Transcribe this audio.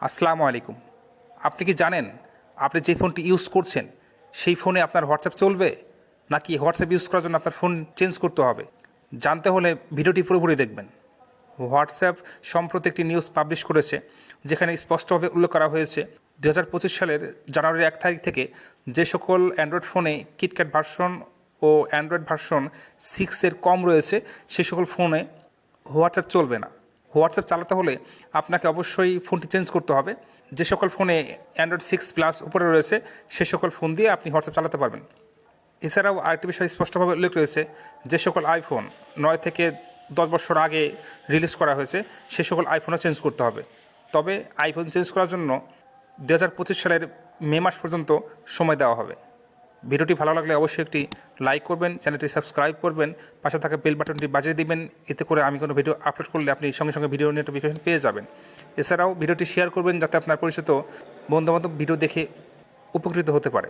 আসসালামু আলাইকুম। আপনি কি জানেন আপনি যে ফোনটি ইউজ করছেন সেই ফোনে আপনার হোয়াটসঅ্যাপ চলবে, নাকি হোয়াটসঅ্যাপ ইউজ করার জন্য আপনার ফোন চেঞ্জ করতে হবে? জানতে হলে ভিডিওটি পুরোপুরি দেখবেন। হোয়াটসঅ্যাপ সম্প্রতি একটি নিউজ পাবলিশ করেছে, যেখানে স্পষ্টভাবে উল্লেখ করা হয়েছে 2025 সালের জানুয়ারির 1 তারিখ থেকে যে সকল অ্যান্ড্রয়েড ফোনে কিটক্যাট ভার্সন ও অ্যান্ড্রয়েড ভার্সন 6 কম রয়েছে সে সকল ফোনে হোয়াটসঅ্যাপ চলবে না। হোয়াটসঅ্যাপ চালাতে হলে আপনাকে অবশ্যই ফোনটি চেঞ্জ করতে হবে। যে সকল ফোনে অ্যান্ড্রয়েড 6+ উপরে রয়েছে সে সকল ফোন দিয়ে আপনি হোয়াটসঅ্যাপ চালাতে পারবেন। এছাড়াও আরেকটি বিষয় স্পষ্টভাবে উল্লেখ রয়েছে, যে সকল আইফোন 9 থেকে 10 বছর আগে রিলিজ করা হয়েছে সে সকল আইফোনও চেঞ্জ করতে হবে। তবে আইফোন চেঞ্জ করার জন্য 2025 সালের মে মাস পর্যন্ত সময় দেওয়া হবে। ভিডিওটি ভালো লাগলে অবশ্যই একটি লাইক করবেন, চ্যানেলটি সাবস্ক্রাইব করবেন, পাশে থাকা বেল বাটনটি বাজিয়ে দিবেন। এতে করে আমি কোনো ভিডিও আপলোড করলে আপনি সঙ্গে সঙ্গে ভিডিও নোটিফিকেশন পেয়ে যাবেন। এছাড়াও ভিডিওটি শেয়ার করবেন যাতে আপনার পরিচিত বন্ধুবান্ধব ভিডিও দেখে উপকৃত হতে পারে।